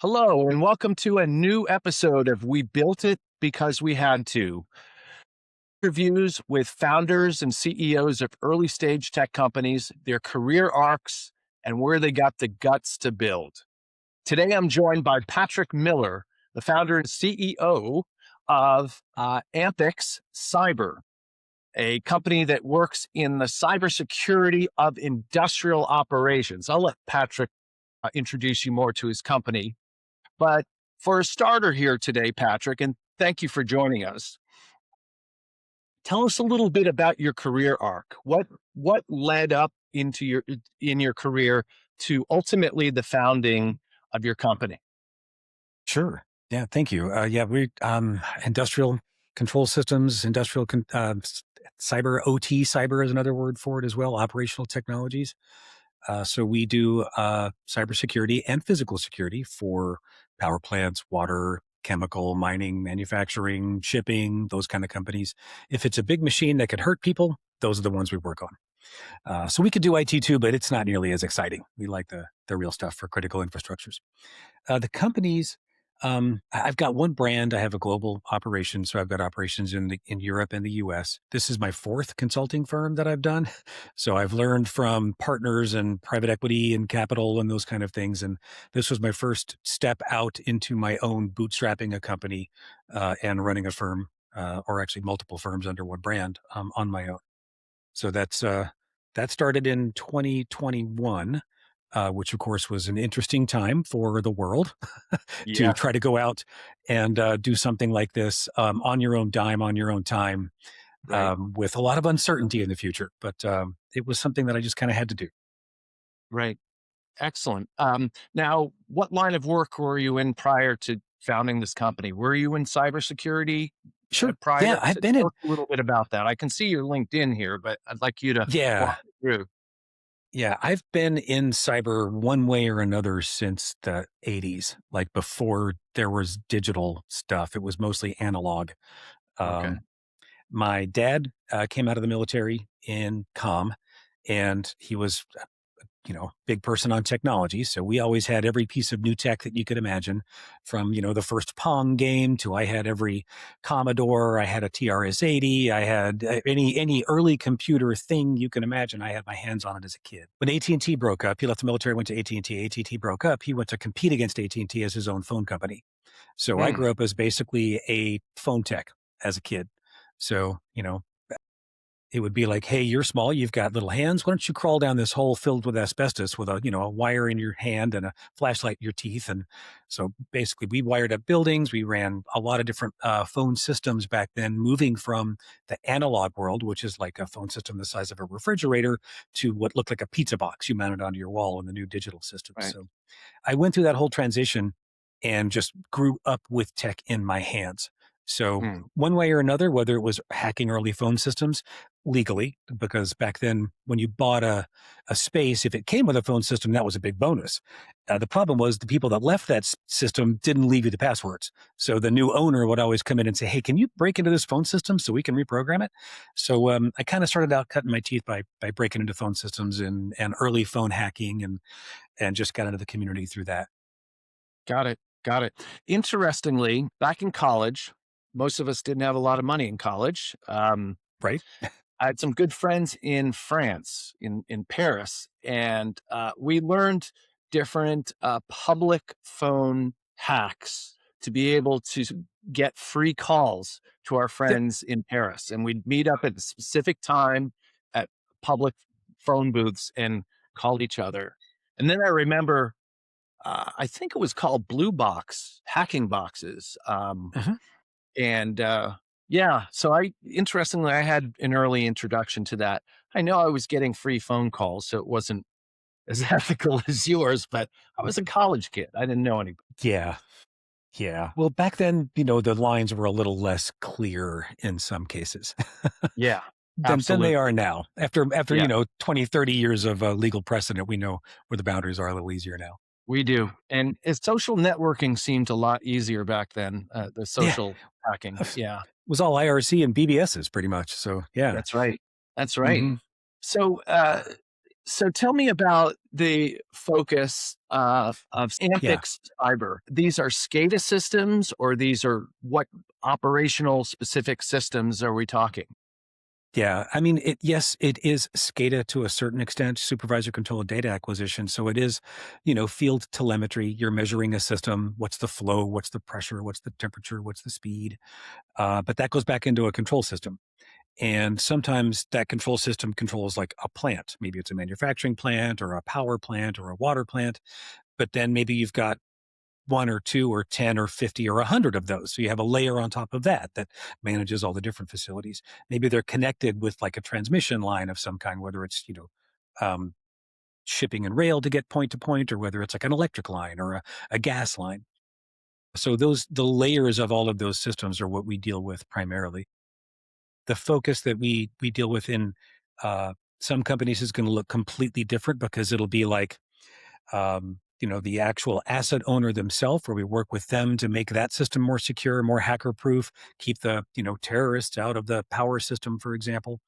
Hello, and welcome to a new episode of We Built It Because We Had to. Interviews with founders and CEOs of early stage tech companies, their career arcs, and where they got the guts to build. Today, I'm joined by Patrick Miller, the founder and CEO of Ampyx Cyber, a company that works in the cybersecurity of industrial operations. I'll let Patrick introduce you more to his company. But for a starter here today, Patrick, and thank you for joining us. Tell us a little bit about your career arc. What led up into your career to ultimately the founding of your company? Sure. Yeah. Thank you. We industrial control systems, cyber OT. Cyber is another word for it as well. Operational technologies. So we do cybersecurity and physical security for power plants, water, chemical, mining, manufacturing, shipping, those kind of companies. If it's a big machine that could hurt people, those are the ones we work on. So we could do IT too, but it's not nearly as exciting. We like the real stuff for critical infrastructures. The companies, I've got one brand. I have a global operation, so I've got operations in Europe and the U.S. This is my fourth consulting firm that I've done. So I've learned from partners and private equity and capital and those kind of things. And this was my first step out into my own bootstrapping a company and running a firm, or actually multiple firms under one brand on my own. So that started in 2021. Which of course was an interesting time for the world to try to go out and do something like this on your own dime, on your own time, Right. with a lot of uncertainty in the future. But it was something that I just kind of had to do. Right. Excellent. Now, what line of work were you in prior to founding this company? Were you in cybersecurity Sure. prior? Yeah, I've been in. Talk a little bit about that. I can see your LinkedIn here, but I'd like you to Yeah. walk me through. Yeah, I've been in cyber one way or another since the 80s, like before there was digital stuff. It was mostly analog. Okay. Um, my dad came out of the military in comm, and he was big person on technology. So we always had every piece of new tech that you could imagine, from, the first Pong game to I had every Commodore, I had a TRS-80, I had any early computer thing you can imagine. I had my hands on it as a kid. When AT&T broke up, he left the military, went to AT&T. AT&T broke up. He went to compete against AT&T as his own phone company. So I Hmm. grew up as basically a phone tech as a kid. So, it would be like, hey, you're small, you've got little hands. Why don't you crawl down this hole filled with asbestos with a wire in your hand and a flashlight in your teeth? And so basically we wired up buildings. We ran a lot of different phone systems back then, moving from the analog world, which is like a phone system the size of a refrigerator, to what looked like a pizza box you mounted onto your wall in the new digital systems. Right. So I went through that whole transition and just grew up with tech in my hands. So Hmm. one way or another, whether it was hacking early phone systems legally, because back then when you bought a space, if it came with a phone system, that was a big bonus. The problem was the people that left that system didn't leave you the passwords. So the new owner would always come in and say, hey, can you break into this phone system so we can reprogram it? So I kind of started out cutting my teeth by breaking into phone systems and early phone hacking, and just got into the community through that. Got it. Got it. Interestingly, back in college, most of us didn't have a lot of money in college. Right? I had some good friends in France, in Paris, and we learned different public phone hacks to be able to get free calls to our Yep. friends in Paris. And we'd meet up at a specific time at public phone booths and call each other. And then I remember, I think it was called Blue Box, hacking boxes. Uh-huh. And yeah, so interestingly, I had an early introduction to that. I know I was getting free phone calls, so it wasn't as ethical as yours, but I was a college kid. I didn't know any. Yeah. Yeah. Well, back then, the lines were a little less clear in some cases Yeah, than they absolutely. are now. After Yeah, 20, 30 years of legal precedent, we know where the boundaries are a little easier now. we do. And social networking seemed a lot easier back then, the Yeah. social hacking. It Yeah, was all IRC and BBSs pretty much. So yeah. that's right. That's right. Hmm. So, So tell me about the focus of Yeah. Ampyx Cyber. These are SCADA systems, or these are what operational specific systems are we talking? Yeah. I mean, yes, it is SCADA to a certain extent, supervisor controlled data acquisition. So it is, field telemetry. You're measuring a system. What's the flow? What's the pressure? What's the temperature? What's the speed? But that goes back into a control system. And sometimes that control system controls like a plant. Maybe it's a manufacturing plant or a power plant or a water plant. But then maybe you've got one or two or 10 or 50 or 100 of those. So you have a layer on top of that that manages all the different facilities. Maybe they're connected with like a transmission line of some kind, whether it's, um, shipping and rail to get point to point, or whether it's like an electric line or a gas line. So the layers of all of those systems are what we deal with primarily. The focus that we deal with in some companies is going to look completely different because it'll be like the actual asset owner themselves, where we work with them to make that system more secure, more hacker proof, keep the, terrorists out of the power system, for example.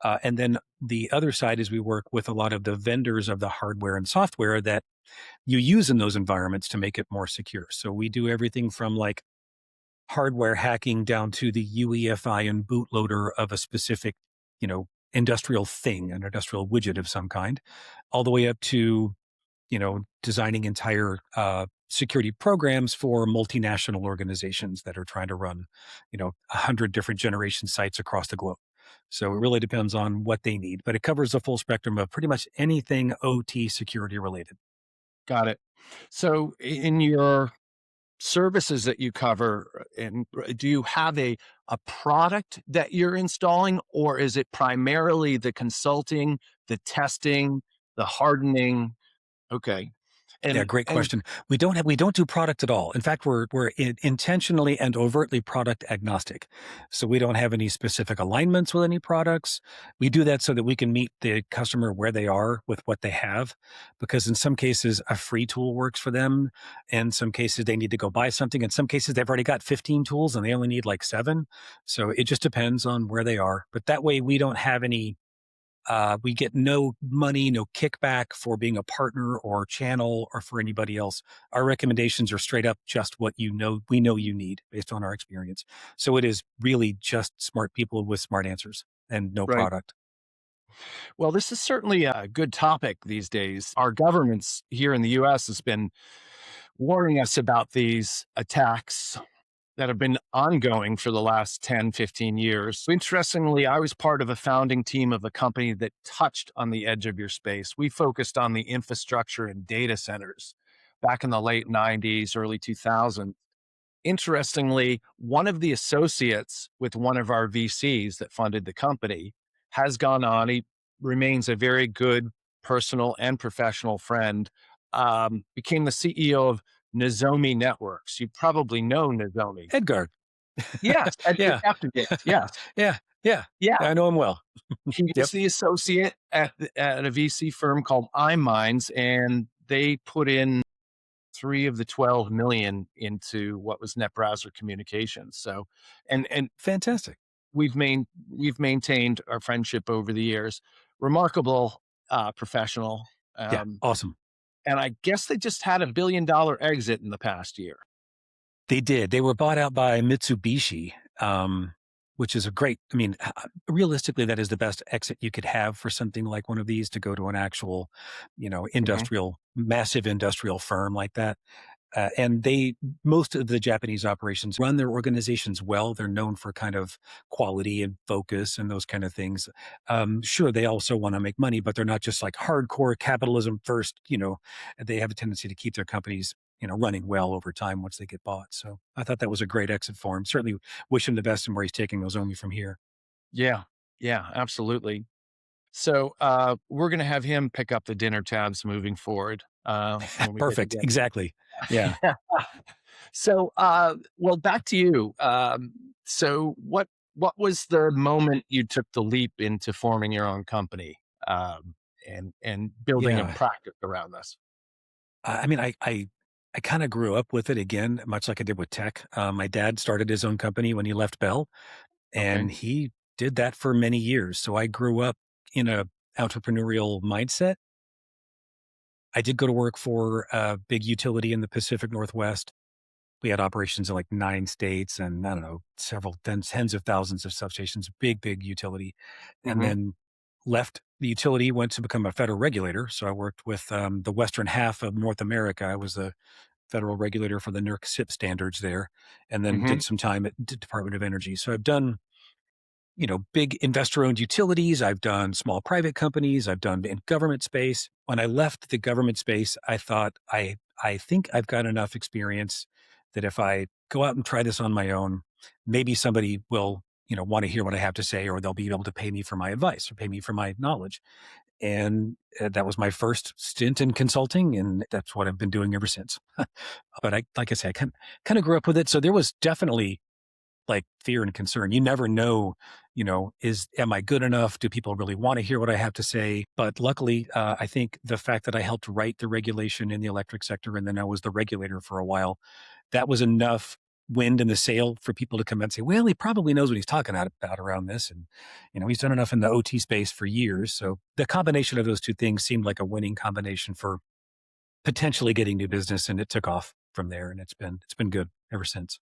And then the other side is we work with a lot of the vendors of the hardware and software that you use in those environments to make it more secure. So we do everything from like hardware hacking down to the UEFI and bootloader of a specific, industrial thing, an industrial widget of some kind, all the way up to designing entire security programs for multinational organizations that are trying to run, 100 different generation sites across the globe. So it really depends on what they need, but it covers the full spectrum of pretty much anything OT security related. Got it. So in your services that you cover, and do you have a product that you're installing, or is it primarily the consulting, the testing, the hardening? Okay. Yeah, And great and question. We don't do product at all. In fact, we're intentionally and overtly product agnostic. So we don't have any specific alignments with any products. We do that so that we can meet the customer where they are with what they have, because in some cases a free tool works for them. In some cases they need to go buy something. In some cases they've already got 15 tools and they only need like 7. So it just depends on where they are. But that way we don't have any we get no money, no kickback for being a partner or channel or for anybody else. Our recommendations are straight up just what we know you need based on our experience. So it is really just smart people with smart answers and no right. product. Well, this is certainly a good topic these days. Our governments here in the US has been warning us about these attacks that have been ongoing for the last 10, 15 years. Interestingly, I was part of a founding team of a company that touched on the edge of your space. We focused on the infrastructure and data centers back in the late 90s, early 2000s. Interestingly, one of the associates with one of our VCs that funded the company has gone on. He remains a very good personal and professional friend. Became the CEO of Nozomi Networks. You probably know Nozomi. Edgar. Yes, Edgar Yeah. Captivate. Yes, Yeah. Yeah. yeah. I know him well. He Yep. was the associate at a VC firm called iMinds, and they put in 3 of the 12 million into what was net browser communications. So, and Fantastic. we've maintained our friendship over the years. Remarkable professional, Yeah. um, Awesome. and I guess they just had $1 billion exit in the past year. They did. They were bought out by Mitsubishi, which is a great, I mean, realistically, that is the best exit you could have for something like one of these, to go to an actual, Mhm. massive industrial firm like that. And most of the Japanese operations run their organizations well. They're known for kind of quality and focus and those kind of things. Sure, they also want to make money, but they're not just like hardcore capitalism first. They have a tendency to keep their companies, running well over time once they get bought. So I thought that was a great exit for him. Certainly wish him the best in where he's taking Nozomi from here. Yeah, yeah, absolutely. So we're going to have him pick up the dinner tabs moving forward when we get Perfect. together. Exactly. Yeah. So, well, back to you. So, what was the moment you took the leap into forming your own company and building a Yeah. practice around this? I mean, I kind of grew up with it again, much like I did with tech. My dad started his own company when he left Bell, Okay, and he did that for many years. So I grew up in entrepreneurial mindset. I did go to work for a big utility in the Pacific Northwest. We had operations in like 9 states and I don't know, several tens of thousands of substations, big utility. And Hmm. then left the utility, went to become a federal regulator. So I worked with the western half of North America. I was the federal regulator for the NERC SIP standards there, and then Hmm. did some time at Department of Energy. So I've done big investor-owned utilities. I've done small private companies. I've done in government space. When I left the government space, I thought I think I've got enough experience that if I go out and try this on my own, maybe somebody will want to hear what I have to say, or they'll be able to pay me for my advice or pay me for my knowledge. And that was my first stint in consulting, and that's what I've been doing ever since. But like I say, I kind of grew up with it, so there was definitely like fear and concern. You never know, am I good enough? Do people really want to hear what I have to say? But luckily, I think the fact that I helped write the regulation in the electric sector and then I was the regulator for a while, that was enough wind in the sail for people to come and say, well, he probably knows what he's talking about around this. And, he's done enough in the OT space for years. So the combination of those two things seemed like a winning combination for potentially getting new business. And it took off from there. And it's been good ever since.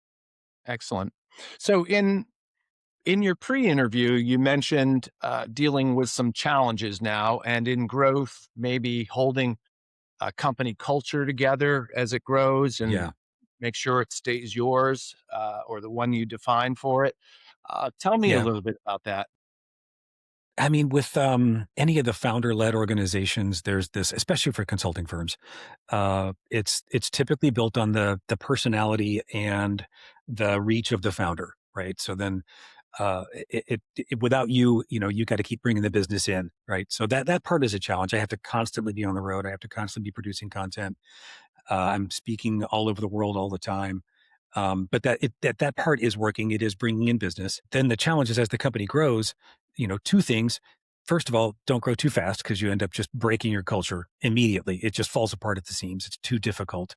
Excellent. So in your pre-interview, you mentioned dealing with some challenges now, and in growth, maybe holding a company culture together as it grows, and Yeah. make sure it stays yours or the one you define for it. Tell me a Yeah. little bit about that. I mean, with any of the founder-led organizations, there's this, especially for consulting firms. It's typically built on the personality and the reach of the founder, right? So then, without you, you got to keep bringing the business in, right? So that part is a challenge. I have to constantly be on the road. I have to constantly be producing content. I'm speaking all over the world all the time. But that part is working. It is bringing in business. Then the challenge is as the company grows, two things. First of all, don't grow too fast because you end up just breaking your culture immediately. It just falls apart at the seams. It's too difficult.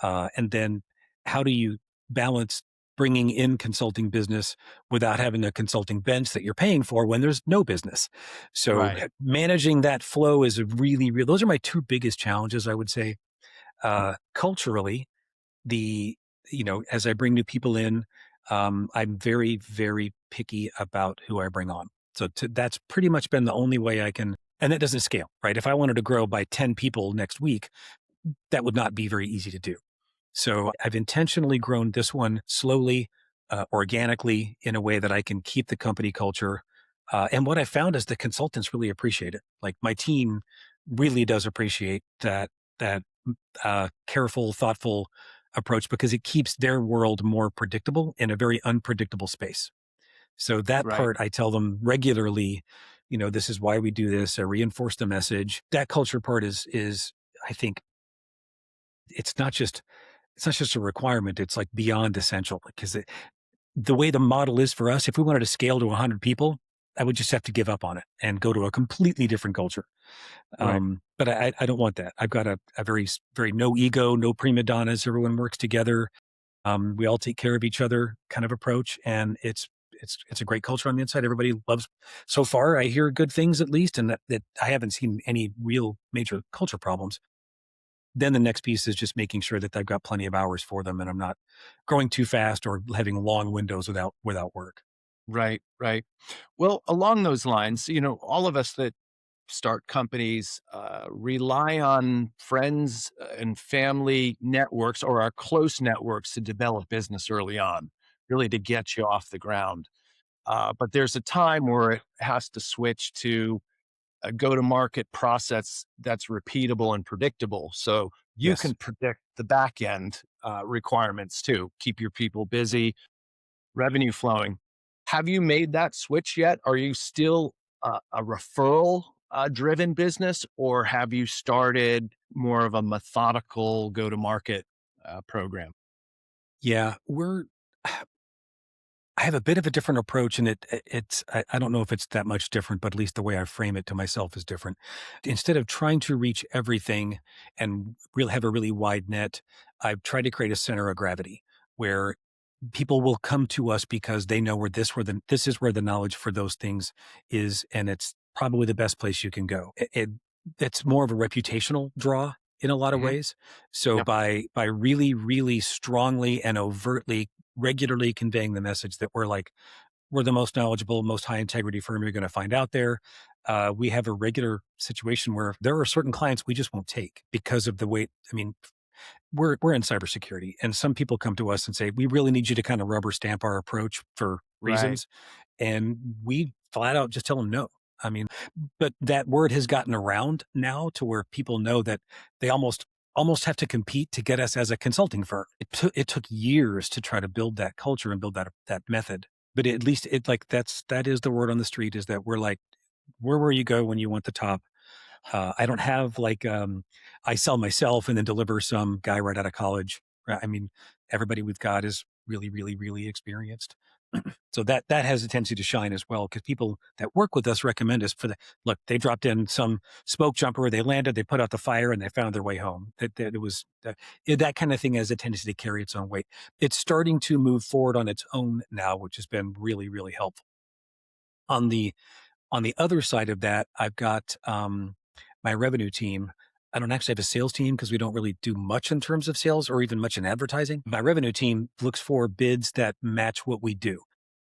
And then how do you balance bringing in consulting business without having a consulting bench that you're paying for when there's no business? So Right. managing that flow is a really, real. Those are my two biggest challenges, I would say. Culturally, the as I bring new people in, I'm very very picky about who I bring on. So that's pretty much been the only way I can, and that doesn't scale, right? If I wanted to grow by 10 people next week, that would not be very easy to do. So I've intentionally grown this one slowly, organically, in a way that I can keep the company culture. And what I found is the consultants really appreciate it. Like my team really does appreciate that careful, thoughtful approach because it keeps their world more predictable in a very unpredictable space. So that Right. part I tell them regularly, this is why we do this. I reinforce the message. That culture part is I think it's not just a requirement. It's like beyond essential because the way the model is for us, if we wanted to scale to 100 people, I would just have to give up on it and go to a completely different culture. Right. But I don't want that. I've got a very, very no ego, no prima donnas. Everyone works together. We all take care of each other kind of approach. And it's a great culture on the inside. Everybody loves, so far, I hear good things at least, and that I haven't seen any real major culture problems. Then the next piece is just making sure that I've got plenty of hours for them and I'm not growing too fast or having long windows without work. Right. Right. Well, along those lines, all of us that start companies rely on friends and family networks or our close networks to develop business early on, really to get you off the ground. But there's a time where it has to switch to a go to market process that's repeatable and predictable. So you Yes. can predict the back end requirements too, keep your people busy, revenue flowing. Have you made that switch yet? Are you still a referral driven business, or have you started more of a methodical go to market program? Yeah. I have a bit of a different approach, and I don't know if it's that much different, but at least the way I frame it to myself is different. Instead of trying to reach everything and really have a really wide net, I've tried to create a center of gravity where people will come to us because they know this is where the knowledge for those things is, and probably the best place you can go. It's more of a reputational draw in a lot of Hmm. ways. So Yep. by really, really strongly and overtly, regularly conveying the message that we're the most knowledgeable, most high integrity firm you're going to find out there. We have a regular situation where there are certain clients we just won't take because of the way. I mean, we're in cybersecurity, and some people come to us and say, "We really need you to kind of rubber stamp our approach for Right. reasons," and we flat out just tell them no. I mean, but that word has gotten around now to where people know that they almost have to compete to get us as a consulting firm. It took years to try to build that culture and build that method. But at least that is the word on the street, is that we're like, we're where you go when you want the top. I don't have I sell myself and then deliver some guy right out of college. I mean, everybody we've got is really, really, really experienced. So that has a tendency to shine as well, because people that work with us recommend us for the look. They dropped in some smoke jumper, they landed, they put out the fire, and they found their way home. That it was that kind of thing has a tendency to carry its own weight. It's starting to move forward on its own now, which has been really, really helpful. On the other side of that, I've got my revenue team. I don't actually have a sales team because we don't really do much in terms of sales or even much in advertising. My revenue team looks for bids that match what we do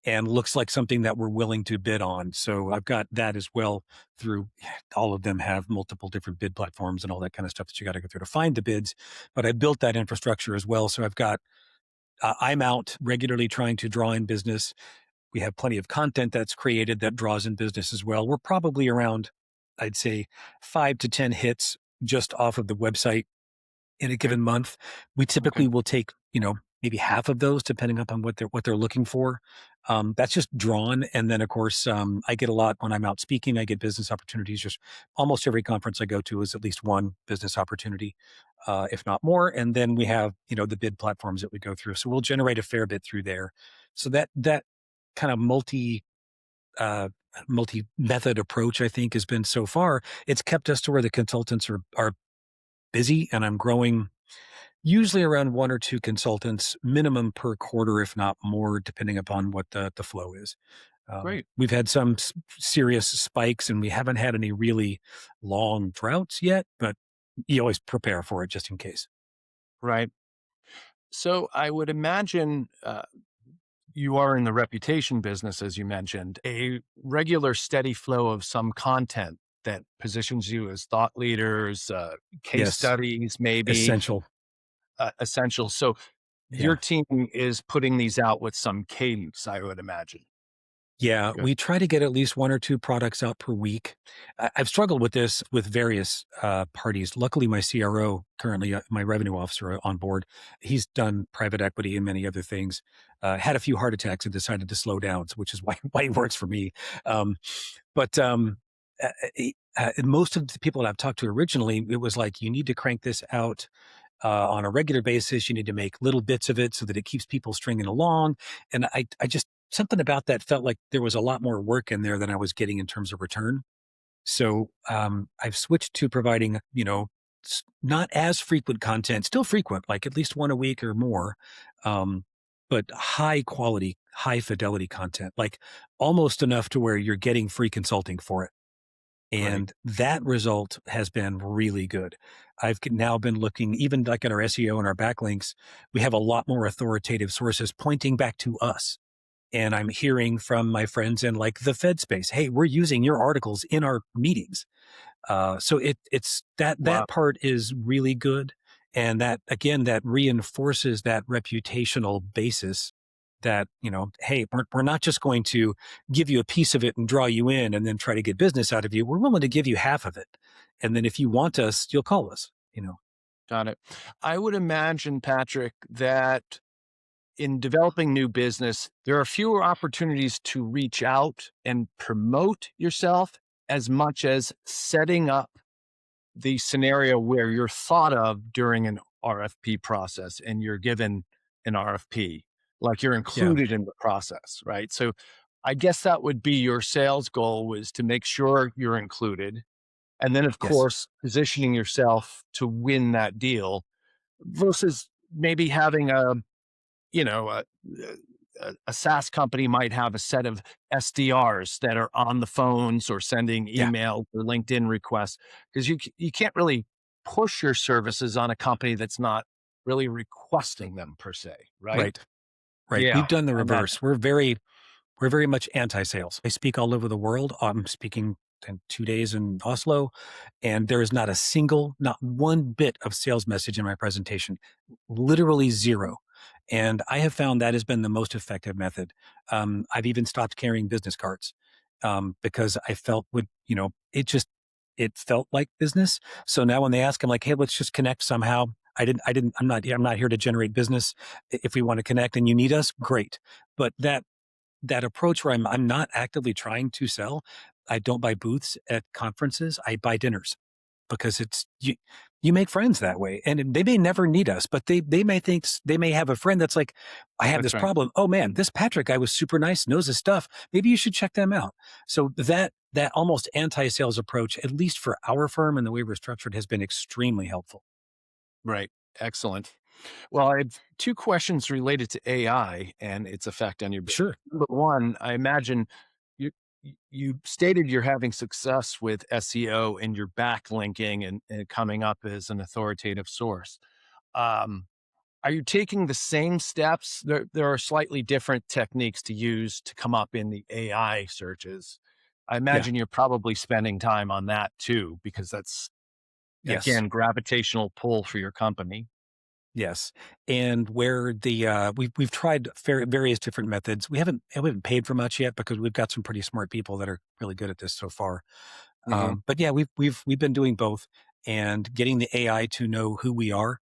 and looks like something that we're willing to bid on. So I've got that as well. Through all of them have multiple different bid platforms and all that kind of stuff that you got to go through to find the bids. But I built that infrastructure as well. So I've got I'm out regularly trying to draw in business. We have plenty of content that's created that draws in business as well. We're probably around, I'd say, 5 to 10 hits just off of the website in a Okay. given month. We Okay. typically will take, maybe half of those, depending upon what they're looking for. That's just drawn, and then of course, I get a lot when I'm out speaking. I get business opportunities. Just almost every conference I go to is at least one business opportunity, if not more. And then we have the bid platforms that we go through. So we'll generate a fair bit through there. So that kind of uh, multi method approach, I think, has been so far. It's kept us to where the consultants are busy, and I'm growing usually around one or two consultants minimum per quarter, if not more, depending upon what the flow is. Great. We've had some serious spikes, and we haven't had any really long droughts yet, but you always prepare for it just in case. Right. So I would imagine you are in the reputation business, as you mentioned, a regular steady flow of some content that positions you as thought leaders, case Yes, studies, maybe essential. essential. So your Yeah. team is putting these out with some cadence, I would imagine. Yeah, Good. we try to get at least one or two products out per week. I've struggled with this with various parties. Luckily, my CRO, currently my revenue officer on board, he's done private equity and many other things. Had a few heart attacks and decided to slow down, which is why why he works for me. Um, but most of the people that I've talked to originally, it was like, you need to crank this out on a regular basis. You need to make little bits of it so that it keeps people stringing along. And I just, something about that felt like there was a lot more work in there than I was getting in terms of return. So I've switched to providing, not as frequent content, still frequent, like at least one a week or more, um, but high quality, high fidelity content, like almost enough to where you're getting free consulting for it. Right. And that result has been really good. I've now been looking, even like at our SEO and our backlinks, we have a lot more authoritative sources pointing back to us. And I'm hearing from my friends in like the Fed space, hey, we're using your articles in our meetings. So it's that Wow. part is really good, and that again that reinforces that reputational basis. That hey, we're not just going to give you a piece of it and draw you in, and then try to get business out of you. We're willing to give you half of it, and then if you want us, you'll call us. Got it. I would imagine, Patrick, that in developing new business, there are fewer opportunities to reach out and promote yourself as much as setting up the scenario where you're thought of during an RFP process and you're given an RFP, like you're Yeah. included in the process, right? So I guess that would be your sales goal, was to make sure you're included. And then, of Yes. course, positioning yourself to win that deal versus maybe having a, you know, a SaaS company might have a set of SDRs that are on the phones or sending Yeah. email or LinkedIn requests, because you can't really push your services on a company that's not really requesting them per se, right? Right. Right. Yeah, We've done the and that reverse. We're very much anti-sales. I speak all over the world. I'm speaking in 2 days in Oslo, and there is not one bit of sales message in my presentation, literally zero. And I have found that has been the most effective method. I've even stopped carrying business cards because I felt it felt like business. So now when they ask, I'm like, hey, let's just connect somehow. I'm not here to generate business. If we want to connect and you need us, great. But that approach where I'm not actively trying to sell. I don't buy booths at conferences. I buy dinners because you make friends that way, and they may never need us, but they may have a friend that's like, I have that's this right. problem. Oh man, this Patrick guy was super nice, knows his stuff. Maybe you should check them out. So that almost anti-sales approach, at least for our firm and the way we're structured, has been extremely helpful. Right. Excellent. Well, I have two questions related to AI and its effect on your business. Sure. Number one, I imagine you stated you're having success with SEO and you're backlinking and coming up as an authoritative source. Um, are you taking the same steps? There are slightly different techniques to use to come up in the AI searches. I Yeah. imagine you're probably spending time on that too, because that's, Yes. again, gravitational pull for your company. Yes, and where we've tried various different methods. We haven't paid for much yet because we've got some pretty smart people that are really good at this so far. Hmm. But yeah, we've been doing both, and getting the AI to know who we are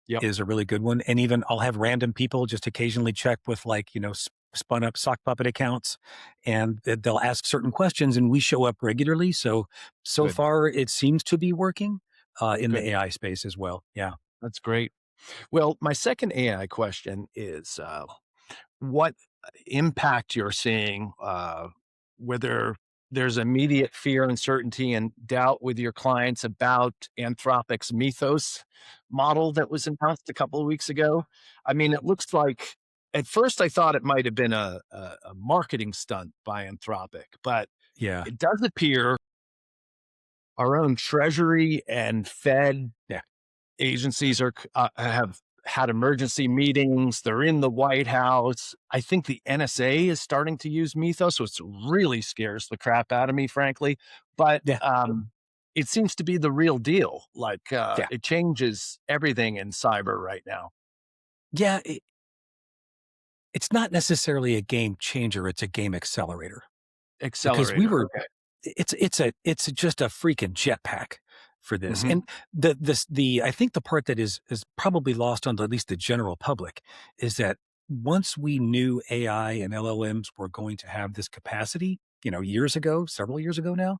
Yep. is a really good one. And even I'll have random people just occasionally check with like spun up sock puppet accounts, and they'll ask certain questions, and we show up regularly. So Good. far, it seems to be working in the Good. AI space as well. Yeah, That's great. Well, my second AI question is what impact you're seeing, whether there's immediate fear, uncertainty, and doubt with your clients about Anthropic's Mythos model that was announced a couple of weeks ago. I mean, it looks like at first I thought it might have been a marketing stunt by Anthropic, but yeah, it does appear our own Treasury and Fed yeah, agencies have had emergency meetings. They're in the White House. I think the NSA is starting to use Mythos, which really scares the crap out of me, frankly. But yeah, it seems to be the real deal. Like yeah. it changes everything in cyber right now. Yeah, it's not necessarily a game changer, it's a game accelerator because we Accelerator. were Okay. it's just a freaking jetpack for this. Hmm. And the I think the part that is probably lost on at least the general public is that once we knew AI and LLMs were going to have this capacity, years ago, several years ago now,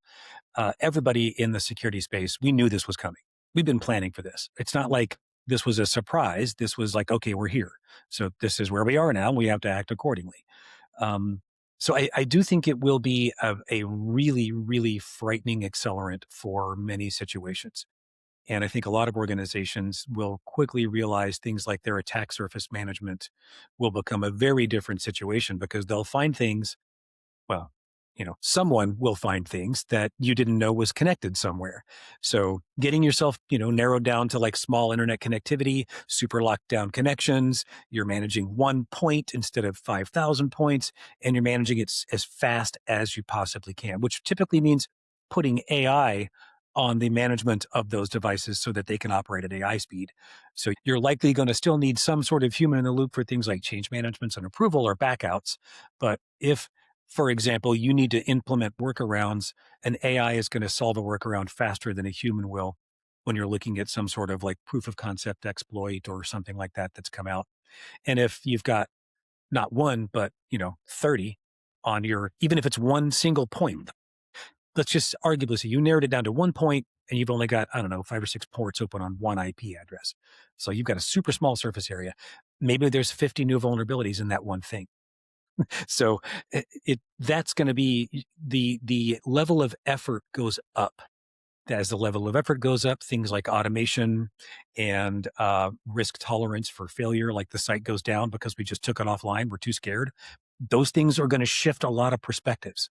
everybody in the security space, we knew this was coming. We've been planning for this. It's not like this was a surprise. This was like, okay, we're here. So this is where we are now. We have to act accordingly. Um, so I do think it will be a really, really frightening accelerant for many situations. And I think a lot of organizations will quickly realize things like their attack surface management will become a very different situation because they'll find things well, someone will find things that you didn't know was connected somewhere. So getting yourself, narrowed down to like small internet connectivity, super locked down connections, you're managing one point instead of 5,000 points, and you're managing it as fast as you possibly can, which typically means putting AI on the management of those devices so that they can operate at AI speed. So you're likely going to still need some sort of human in the loop for things like change managements and approval or backouts. But if for example, you need to implement workarounds, and AI is going to solve a workaround faster than a human will when you're looking at some sort of like proof of concept exploit or something like that that's come out. And if you've got not one, but 30 on even if it's one single point, let's just arguably say you narrowed it down to one point and you've only got, I don't know, 5 or 6 ports open on one IP address. So you've got a super small surface area. Maybe there's 50 new vulnerabilities in that one thing. So that's going to be the level of effort goes up as the level of effort goes up, things like automation and risk tolerance for failure, like the site goes down because we just took it offline, we're too scared. Those things are going to shift a lot of perspectives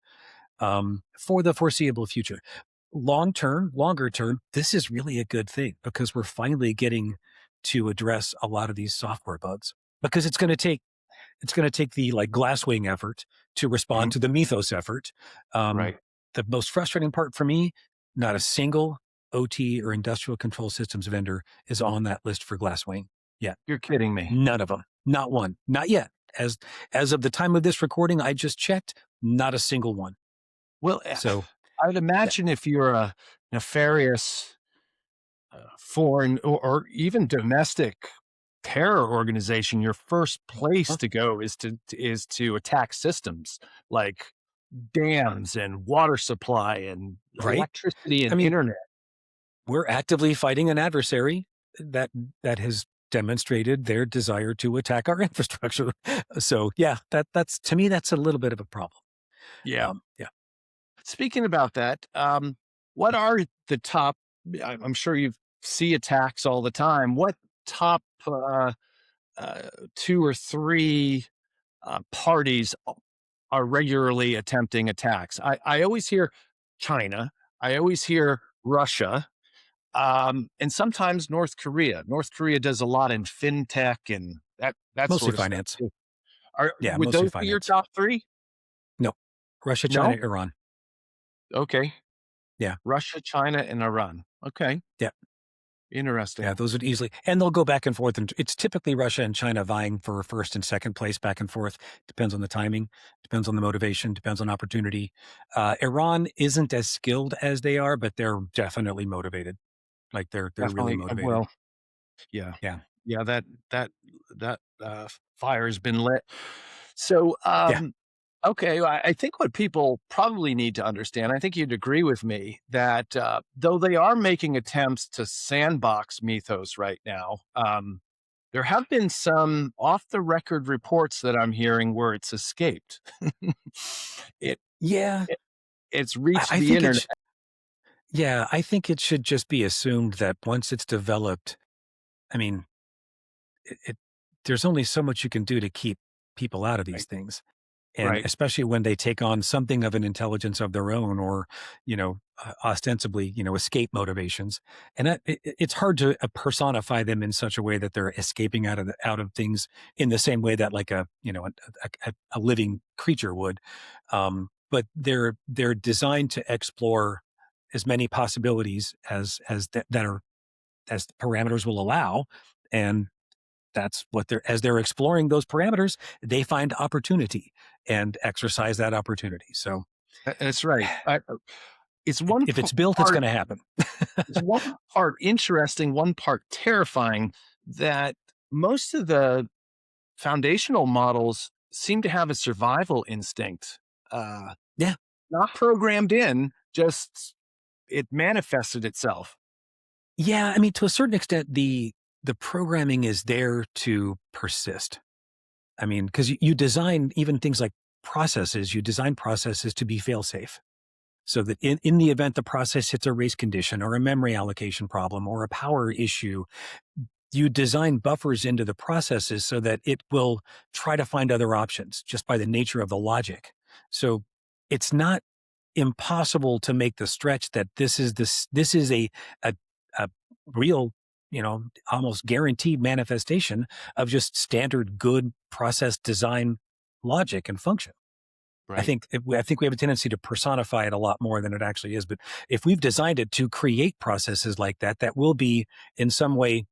for the foreseeable future. Longer term, this is really a good thing because we're finally getting to address a lot of these software bugs. Because it's going to take the like Glasswing effort to respond Mhm. to the Mythos effort. Um, Right. the most frustrating part for me, not a single OT or industrial control systems vendor is on that list for Glasswing yet. You're kidding me. None of them. Not one. Not yet. As of the time of this recording, I just checked. Not a single one. Well, So I'd that, imagine if you're a nefarious foreign or even domestic terror organization, your first place huh, to go is to attack systems like dams and water supply and right? electricity I and mean, internet. we're actively fighting an adversary that has demonstrated their desire to attack our infrastructure. So yeah, that's to me that's a little bit of a problem. Yeah. Yeah, Speaking about that, what are the top? I'm sure you see attacks all the time. What top uh, two or three parties are regularly attempting attacks? I always hear China. I always hear Russia. And sometimes North Korea. North Korea does a lot in fintech and that mostly sort of stuff finance. too. Yeah, Would mostly those be your finance. top three? No, Russia, China, No. Iran. Okay. Yeah, Russia, China, and Iran. Okay. yeah, yeah. Interesting. Those would easily, and they'll go back and forth. And it's typically Russia and China vying for first and second place, back and forth. Depends on the timing, depends on the motivation, depends on opportunity. Iran isn't as skilled as they are, but they're definitely motivated. Like they're really Definitely. motivated. Well, yeah. Yeah, Yeah. That that fire has been lit. So, yeah, okay, well, I think what people probably need to understand, I think you'd agree with me that though they are making attempts to sandbox Mythos right now, there have been some off the record reports that I'm hearing where it's escaped. it, yeah. it it's reached I the think internet. it's yeah. I think it should just be assumed that once it's developed, I mean, it there's only so much you can do to keep people out of these Right. things. And Right. especially when they take on something of an intelligence of their own or, ostensibly, escape motivations. And it's hard to personify them in such a way that they're escaping out of things in the same way that like a living creature would. But they're designed to explore as many possibilities that are as the parameters will allow. And that's what they're exploring those parameters, they find opportunity and exercise that opportunity. So That's right. It's if it's built, it's part going to happen. it's one part interesting, one part terrifying that most of the foundational models seem to have a survival instinct, uh, Yeah. not programmed in, just it manifested itself. Yeah. I mean, to a certain extent, the programming is there to persist. I mean, because you design even things like processes, you design processes to be fail safe. So that in the event the process hits a race condition or a memory allocation problem or a power issue, you design buffers into the processes so that it will try to find other options just by the nature of the logic. So it's not impossible to make the stretch that this is a, a real, almost guaranteed manifestation of just standard good process design logic and function. Right. I think we have a tendency to personify it a lot more than it actually is. But if we've designed it to create processes like that, that will be in some way,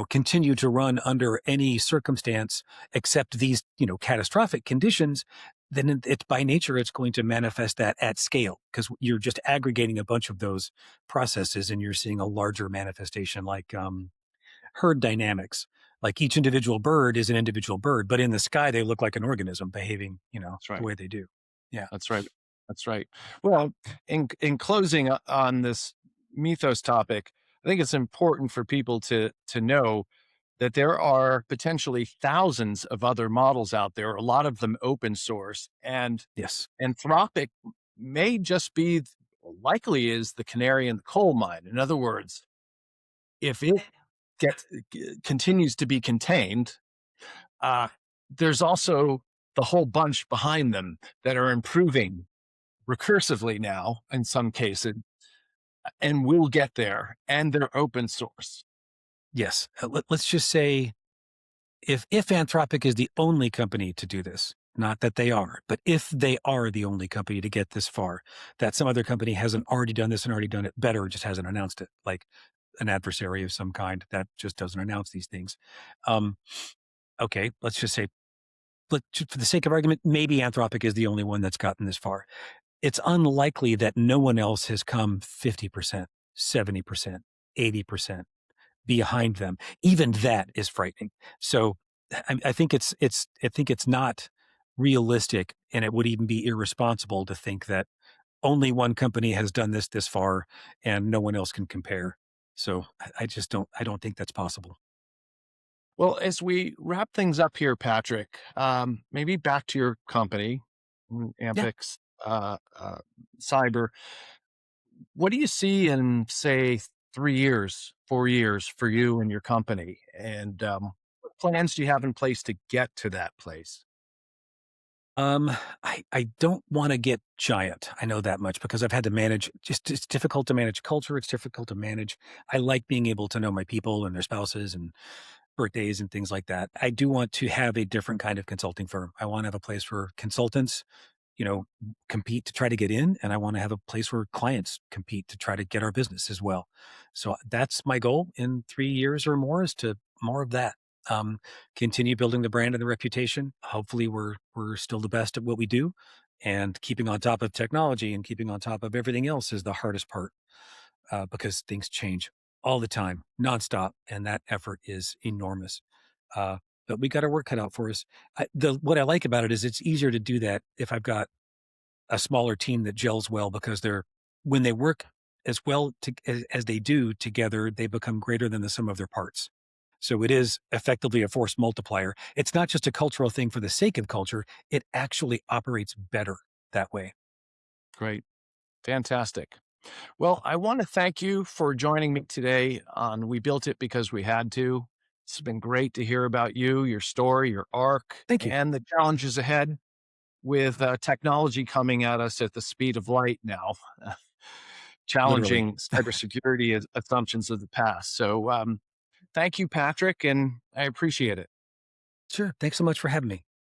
continue to run under any circumstance except these, catastrophic conditions, then it's by nature, it's going to manifest that at scale because you're just aggregating a bunch of those processes and you're seeing a larger manifestation like herd dynamics. Like each individual bird is an individual bird, but in the sky, they look like an organism behaving, That's the right. way they do. Yeah. That's right. That's right. Well, in closing on this mythos topic, I think it's important for people to know that there are potentially thousands of other models out there, a lot of them open source, and Yes. Anthropic may just be likely is the canary in the coal mine. In other words, if it gets continues to be contained, uh, there's also the whole bunch behind them that are improving recursively now in some cases, and will get there, and they're open source. Yes. Let's just say if Anthropic is the only company to do this, not that they are, but if they are the only company to get this far, that some other company hasn't already done this and already done it better, just hasn't announced it, like an adversary of some kind that just doesn't announce these things. Um, okay, let's just say, for the sake of argument, maybe Anthropic is the only one that's gotten this far. It's unlikely that no one else has come 50%, 70%, 80% behind them. Even that is frightening. So I think it's not realistic, and it would even be irresponsible to think that only one company has done this far and no one else can compare. So I don't think that's possible. Well, as we wrap things up here, Patrick, maybe back to your company, Yeah. Ampyx Cyber. What do you see in, say, 3 years, 4 years for you and your company? And what plans do you have in place to get to that place? Um, I don't want to get giant. I know that much because I've had to manage. Just it's difficult to manage culture. It's difficult to manage. I like being able to know my people and their spouses and birthdays and things like that. I do want to have a different kind of consulting firm. I want to have a place where consultants, you know, compete to try to get in, and I want to have a place where clients compete to try to get our business as well. So that's my goal in 3 years or more, is to more of that. Um, Continue building the brand and the reputation. Hopefully, we're still the best at what we do, and keeping on top of technology and keeping on top of everything else is the hardest part, because things change all the time, nonstop, and that effort is enormous. Uh, but we got our work cut out for us. What I like about it is it's easier to do that if I've got a smaller team that gels well, because when they work as well as they do together, they become greater than the sum of their parts. So it is effectively a force multiplier. It's not just a cultural thing for the sake of culture. It actually operates better that way. Great. Fantastic. Well, I want to thank you for joining me today on We Built It Because We Had to. It's been great to hear about you, your story, your arc, Thank you. and the challenges ahead with technology coming at us at the speed of light now, Literally. challenging cybersecurity assumptions of the past. So, thank you, Patrick, and I appreciate it. Sure. Thanks so much for having me.